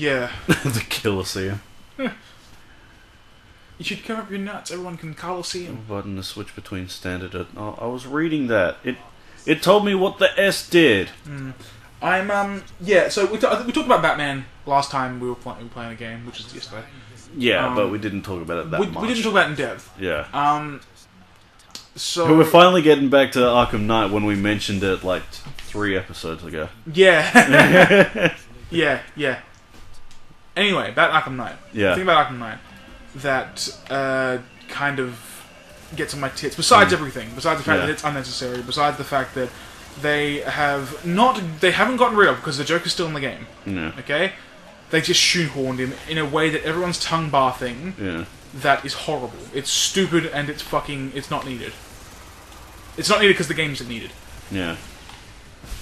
Yeah. The Colosseum. You should cover up your nuts. Everyone can Colosseum. Button to switch between standard. I was reading that. It told me what the S did. Yeah. So we talked about Batman last time we were playing a game, which is yesterday. Yeah, but we didn't talk about it that much. We didn't talk about it in depth. Yeah. So we're finally getting back to Arkham Knight when we mentioned it like 3 episodes ago. Yeah. yeah. Anyway, Batman Arkham Knight. Yeah. The thing about Arkham Knight that kind of gets on my tits. Besides everything, besides the fact that it's unnecessary, besides the fact that they haven't gotten rid of, because the Joker's still in the game. Yeah. Okay, they just shoehorned him in a way that everyone's tongue bathing. Yeah. That is horrible. It's stupid and it's not needed. It's not needed because the game isn't needed. Yeah.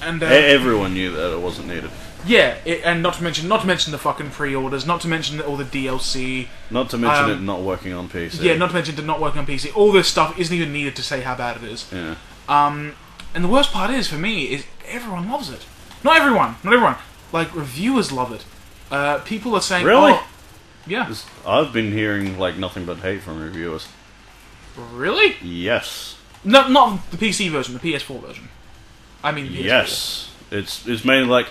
And everyone knew that it wasn't needed. Yeah, and not to mention the fucking pre-orders, not to mention all the DLC, not to mention it not working on PC. Yeah, not to mention it not working on PC. All this stuff isn't even needed to say how bad it is. Yeah. And the worst part is for me is everyone loves it. Not everyone. Like reviewers love it. People are saying, really? Oh, yeah. I've been hearing like nothing but hate from reviewers. Really? Yes. No, not the PC version, the PS4 version. I mean, PS4. Yes. It's mainly like,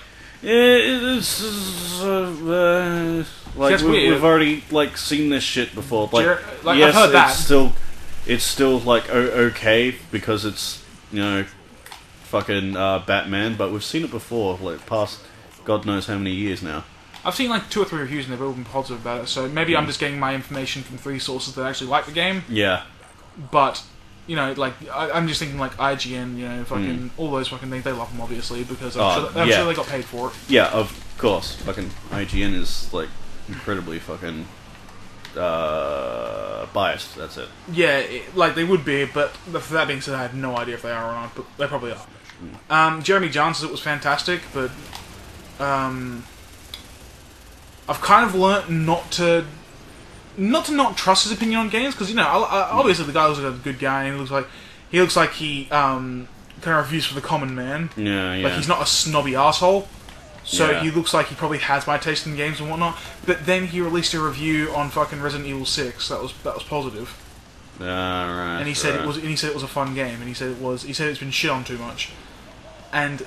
like we've already like seen this shit before. Like, yes, I've heard that. It's still like okay because it's fucking Batman, but we've seen it before, like past God knows how many years now. I've seen like 2 or 3 reviews and they've all been positive about it. So maybe I'm just getting my information from 3 sources that actually like the game. Yeah. But like I'm just thinking like IGN, fucking all those fucking things. They love them obviously because I'm sure they got paid for it. Yeah, of course. Fucking IGN is like incredibly fucking biased. That's it. Yeah, like they would be, but for that being said, I have no idea if they are or not. But they probably are. Jeremy John says it was fantastic, but I've kind of learnt not to trust his opinion on games because obviously the guy looks like a good guy and he looks like he kind of reviews for the common man. Yeah. Like he's not a snobby asshole. So he looks like he probably has my taste in games and whatnot. But then he released a review on fucking Resident Evil 6 that was positive. Right. And he said it was a fun game and he said it's been shit on too much. And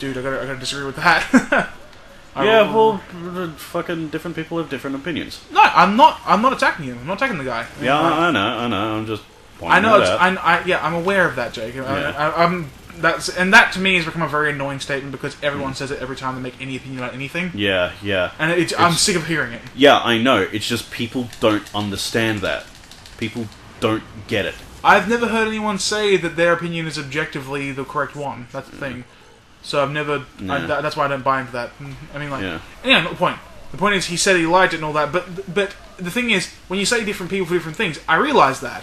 dude, I gotta disagree with that. Fucking different people have different opinions. No, I'm not attacking him. I'm not attacking the guy. I know. I'm just pointing out. I'm aware of that, Jake. Yeah. That to me has become a very annoying statement because everyone says it every time they make any opinion about anything. Yeah. And I'm sick of hearing it. Yeah, I know. It's just people don't understand that. People don't get it. I've never heard anyone say that their opinion is objectively the correct one. That's the thing. So I've never... that's why I don't buy into that. I mean, like... Yeah, not the point. The point is, he said he liked it and all that, but the thing is, when you say different people for different things, I realise that.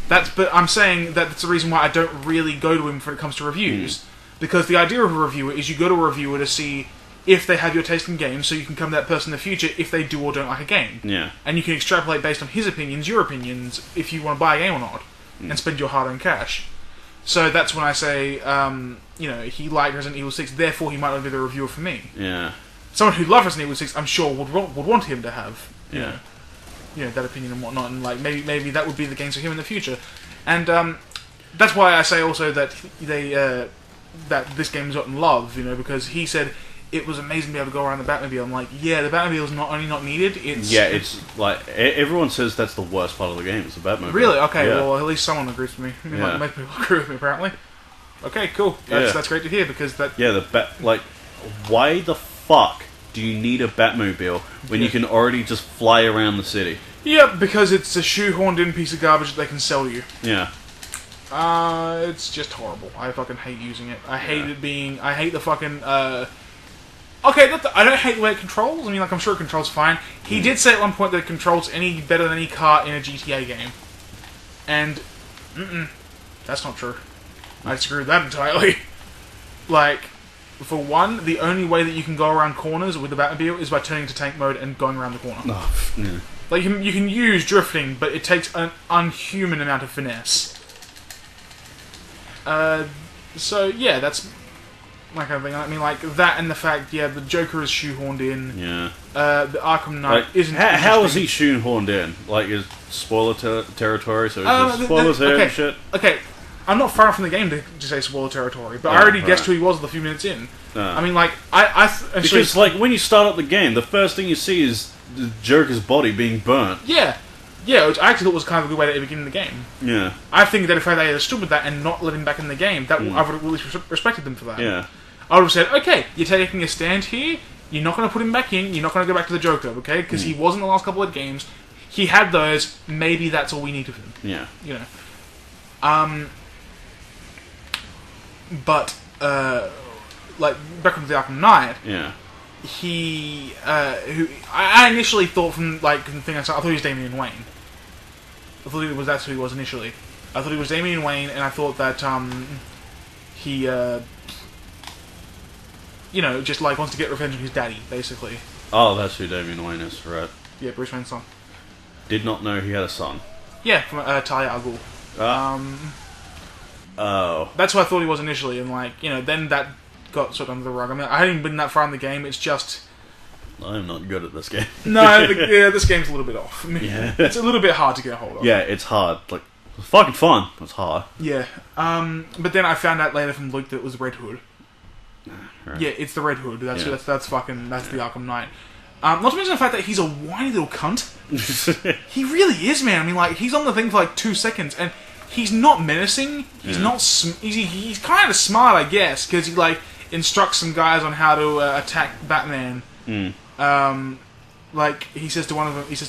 But I'm saying that that's the reason why I don't really go to him when it comes to reviews. Because the idea of a reviewer is you go to a reviewer to see if they have your taste in games, so you can come to that person in the future if they do or don't like a game. Yeah. And you can extrapolate based on his opinions, your opinions, if you want to buy a game or not, and spend your hard-earned cash. So that's when I say, he liked Resident Evil 6, therefore he might not be the reviewer for me. Yeah. Someone who loves Resident Evil 6, I'm sure, would want him to have, that opinion and whatnot, and like maybe that would be the games for him in the future. And that's why I say also that that this game's gotten love, because he said it was amazing to be able to go around the Batmobile. I'm like, yeah, the Batmobile's not only not needed, it's like everyone says that's the worst part of the game. It's the Batmobile. Really? Okay. Yeah. Well, at least someone agrees with me. Most people agree with me, apparently. Okay, cool. That's great to hear because that. Yeah, why the fuck do you need a Batmobile when you can already just fly around the city? Yeah, because it's a shoehorned in piece of garbage that they can sell to you. Yeah. It's just horrible. I fucking hate using it. I hate it being. I hate the fucking. Okay, I don't hate the way it controls. I mean, like, I'm sure it controls fine. He did say at one point that it controls any better than any car in a GTA game. And, that's not true. I disagree with that entirely. Like, for one, the only way that you can go around corners with the Batmobile is by turning to tank mode and going around the corner. Oh, yeah. Like, you can use drifting, but it takes an unhuman amount of finesse. So, yeah, that's... That kind of thing. I mean, like, that and the fact, the Joker is shoehorned in. Yeah. The Arkham Knight isn't... How is he shoehorned in? Like, is spoiler territory, so is spoilers here and shit? Okay, I'm not far enough from the game to say spoiler territory, but I already guessed who he was a few minutes in. I mean, like, because, like, when you start up the game, the first thing you see is the Joker's body being burnt. Yeah. Yeah, which I actually thought was kind of a good way to begin the game. Yeah. I think that if they had stood with that and not let him back in the game, that I would have really respected them for that. Yeah. I would have said, okay, you're taking a stand here, you're not going to put him back in, you're not going to go back to the Joker, okay? Because he was in the last couple of games, he had those, maybe that's all we need of him. Yeah. You know. But, like, back with the Arkham Knight... Yeah. I initially thought from, like, the thing I saw, I thought he was Damian Wayne. I thought that's who he was initially. I thought he was Damian Wayne, and I thought that, he, you know, just, like, wants to get revenge on his daddy, basically. Oh, that's who Damian Wayne is, right. Yeah, Bruce Wayne's son. Did not know he had a son. Yeah, from, Talia al Ghul. Oh. That's what I thought he was initially, and, like, you know, then that got sort of under the rug. I mean, I hadn't even been that far in the game, it's just... I'm not good at this game. No, this game's a little bit off. I mean, it's a little bit hard to get a hold of. Yeah, it's hard. Like, it's fucking fun. It's hard. Yeah. But then I found out later from Luke that it was Red Hood. Right. Yeah, it's the Red Hood. That's the Arkham Knight. Not to mention the fact that he's a whiny little cunt. He really is, man. I mean, like, he's on the thing for like 2 seconds, and he's not menacing. He's not. He's kind of smart, I guess, because he like instructs some guys on how to attack Batman. Like he says to a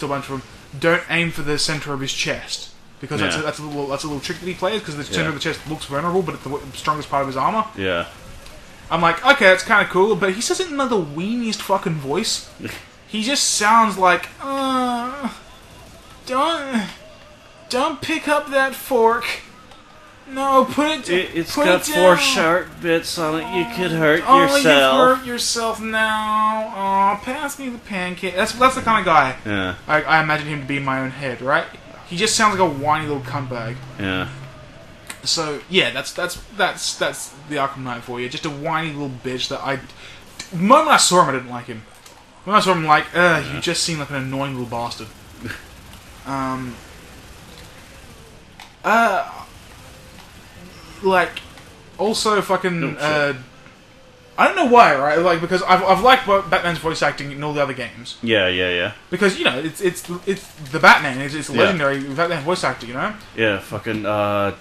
bunch of them, "Don't aim for the center of his chest," because that's a little trick that he plays, because the center of the chest looks vulnerable, but it's the strongest part of his armor. Yeah. I'm like, okay, that's kind of cool, but he says it in the weeniest fucking voice. He just sounds like, don't pick up that fork. No, put it. It's got 4 sharp bits on it. You could hurt yourself. Oh, you hurt yourself now. Oh, pass me the pancake. That's the kind of guy. Yeah. I imagine him to be in my own head, right? He just sounds like a whiny little cuntbag. Yeah. So yeah, that's the Arkham Knight for you. Just a whiny little bitch that the moment I saw him, I didn't like him. When I saw him, I'm like, you just seem like an annoying little bastard. Like, also fucking, I don't know why, right? Like, because I've liked Batman's voice acting in all the other games. Yeah. Because, you know, it's the Batman, it's legendary Batman voice actor, you know? Yeah, fucking, oh,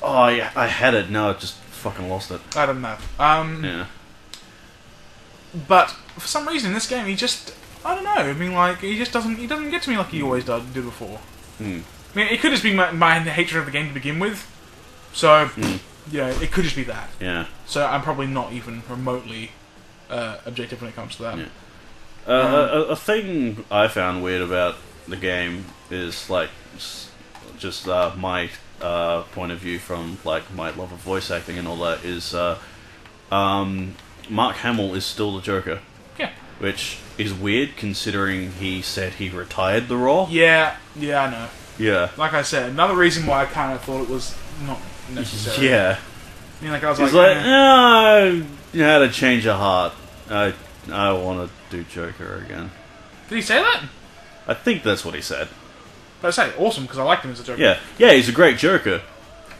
yeah, I had it, now I just fucking lost it. I don't know. Yeah. But, for some reason, in this game, he just, I don't know, I mean, like, he doesn't get to me like he always did before. I mean, it could just be my hatred of the game to begin with. So, yeah, it could just be that. Yeah. So I'm probably not even remotely objective when it comes to that. Yeah. A thing I found weird about the game is, like, just my point of view from, like, my love of voice acting and all that is, Mark Hamill is still the Joker. Yeah. Which is weird, considering he said he retired the role. Yeah, I know. Yeah. Like I said, another reason why I kind of thought it was not necessary. Yeah. I mean, like, I was He's like, I had to change of heart. I want to do Joker again. Did he say that? I think that's what he said. But I say, awesome, because I liked him as a Joker. Yeah, he's a great Joker.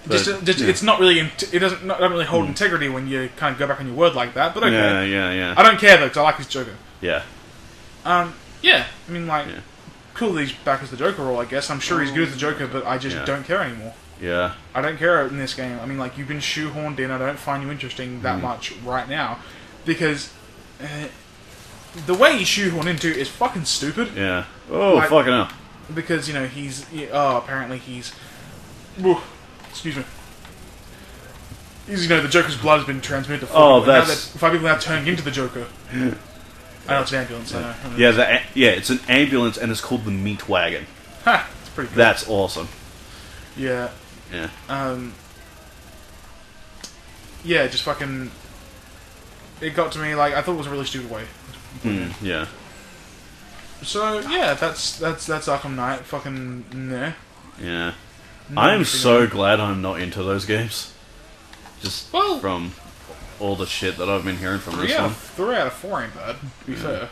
But, it's not really, it doesn't really hold integrity when you kind of go back on your word like that, but okay. Yeah. I don't care, though, because I like his Joker. Yeah. Yeah, I mean, like, cool that he's back as the Joker role, I guess. I'm sure he's good as the Joker, but I just don't care anymore. Yeah. I don't care in this game. I mean, like, you've been shoehorned in. I don't find you interesting that much right now. Because the way he's shoehorned into is fucking stupid. Yeah. Oh, like, fucking hell. Because, you know, apparently he's... excuse me. You know, the Joker's blood has been transmitted to 5 people. Now 5 people now turning into the Joker. I know it's an ambulance, I know. Yeah, it's an ambulance, and it's called the Meat Wagon. Ha! It's pretty cool. That's awesome. Yeah. Yeah. Yeah, just fucking... It got to me, like, I thought it was a really stupid way. Yeah. So, yeah, that's Arkham Knight. Fucking... Nah. Yeah. I am so glad I'm not into those games. Just from... all the shit that I've been hearing from this one. 3 out of 4 ain't bad, to be fair.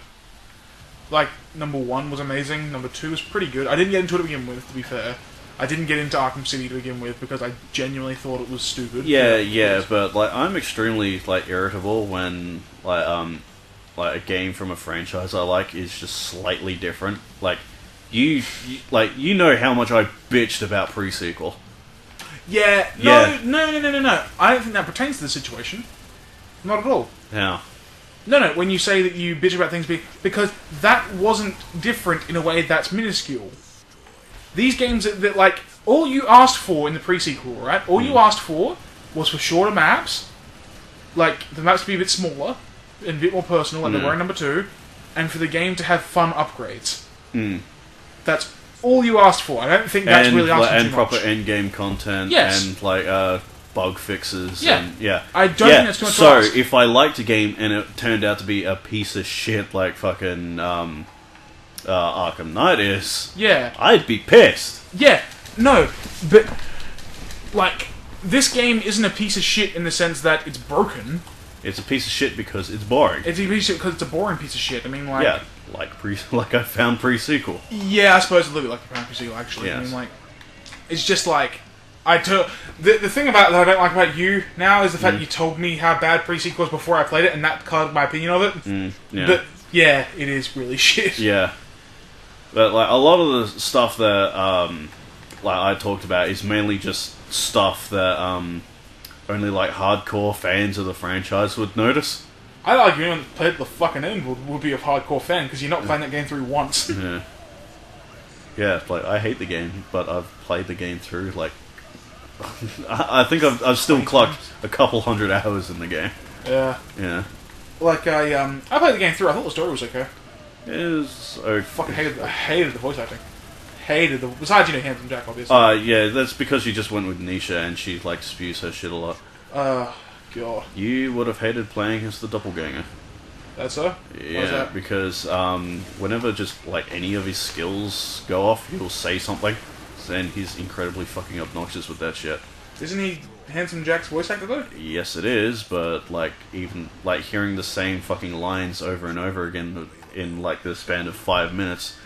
Like, number 1 was amazing, number 2 was pretty good. I didn't get into it to begin with, to be fair. I didn't get into Arkham City to begin with because I genuinely thought it was stupid. Yeah, but like I'm extremely like irritable when like a game from a franchise I like is just slightly different. Like you know how much I bitched about pre-sequel. Yeah, no. I don't think that pertains to the situation. Not at all. Yeah. No, when you say that you bitch about things because that wasn't different in a way that's minuscule. These games that like, all you asked for in the pre-sequel, right? All you asked for was for shorter maps, like, the maps to be a bit smaller, and a bit more personal, like they were in number 2, and for the game to have fun upgrades. That's all you asked for. I don't think that's really asking too much. And proper end-game content, and, like, bug fixes. Yeah. And, I don't think that's too much to ask. So, if I liked a game and it turned out to be a piece of shit like fucking Arkham Knight is, I'd be pissed. Yeah, no, but, like, this game isn't a piece of shit in the sense that it's broken. It's a piece of shit because it's boring. It's a piece of shit because it's a boring piece of shit. I mean, like... Yeah, like I found pre-sequel. Yeah, I suppose a little bit like I found pre-sequel, actually. Yes. I mean, like, it's just like... The thing about that I don't like about you now is the fact that you told me how bad pre-sequel was before I played it, and that colored my opinion of it. Yeah. But, yeah, it is really shit. Yeah. But, like, a lot of the stuff that, like, I talked about is mainly just stuff that, only, like, hardcore fans of the franchise would notice. I'd argue anyone that played the fucking end would be a hardcore fan, because you're not playing that game through once. Yeah, like, I hate the game, but I've played the game through, like... I think I've still clocked a couple hundred hours in the game. Yeah. Yeah. Like, I played the game through, I thought the story was okay. It was okay. Fucking hated the voice acting. Besides, Handsome Jack, obviously. Yeah, that's because you just went with Nisha and she, like, spews her shit a lot. God. You would have hated playing as the doppelganger. That's so? Yeah, Why is that? because, whenever just, like, any of his skills go off, he'll say something, and he's incredibly fucking obnoxious with that shit. Isn't he Handsome Jack's voice actor, though? Yes, it is, but, like, even, like, hearing the same fucking lines over and over again in, like, the span of 5 minutes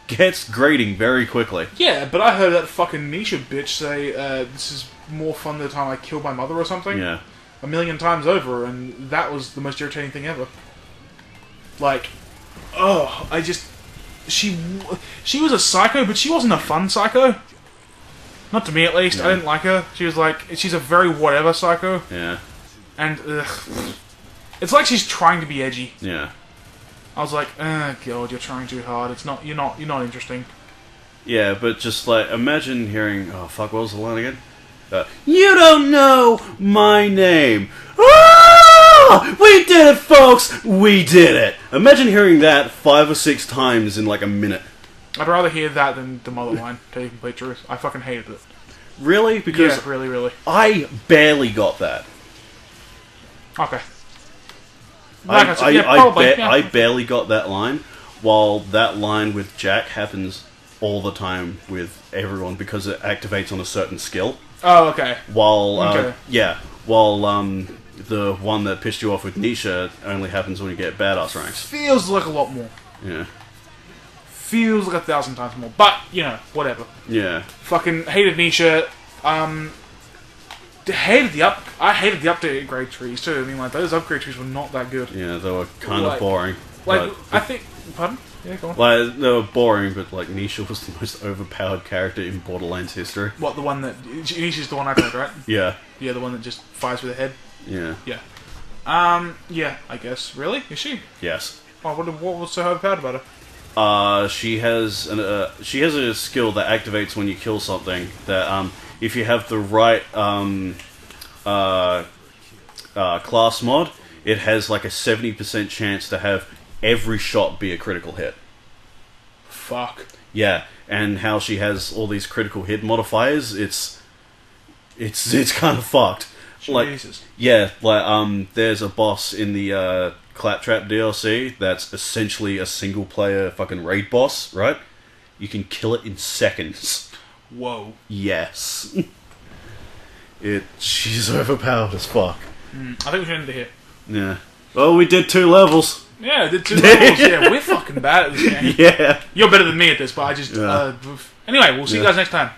gets grating very quickly. Yeah, but I heard that fucking Nisha bitch say, this is more fun than the time I killed my mother or something. Yeah. 1,000,000 times over, and that was the most irritating thing ever. Like, she was a psycho, but she wasn't a fun psycho. Not to me, at least. I didn't like her. She's a very whatever psycho. Yeah. And, it's like she's trying to be edgy. Yeah. I was like, oh god, you're trying too hard. You're not interesting. Yeah, but just like, imagine hearing, oh fuck, what was the line again? You don't know my name. Ah! We did it, folks! We did it! Imagine hearing that 5 or 6 times in like a minute. I'd rather hear that than the mother line, to tell you the complete truth. I fucking hated it. Really? Because yeah, really. I barely got that. Okay. I barely got that line, while that line with Jack happens all the time with everyone because it activates on a certain skill. Oh, okay. While the one that pissed you off with Nisha only happens when you get badass ranks. Feels like a lot more. Yeah. Feels like 1,000 times more. But, whatever. Yeah. Fucking hated Nisha. I hated the upgrade trees too. I mean, like, those upgrade trees were not that good. Yeah, they were kind of boring. Like, I think... Pardon? Yeah, go on. Like, they were boring, but, like, Nisha was the most overpowered character in Borderlands history. What, the one that... Nisha's the one I played, right? Yeah. Yeah, the one that just fires with the head? Yeah. Yeah. Yeah, I guess. Really? Is she? Yes. Oh, what was so overpowered about her? She has a skill that activates when you kill something that, if you have the right, class mod, it has like a 70% chance to have every shot be a critical hit. Fuck. Yeah, and how she has all these critical hit modifiers, it's kind of fucked. Jesus. Like, yeah, like, there's a boss in the, Claptrap DLC that's essentially a single player fucking raid boss, right? You can kill it in seconds. Whoa. Yes. She's overpowered as fuck. I think we should end it here. Yeah. Well, we did 2 levels. Yeah, I did 2 levels. Yeah, we're fucking bad at this game. Yeah. You're better than me at this, but I just... Yeah. Anyway, we'll see you guys next time.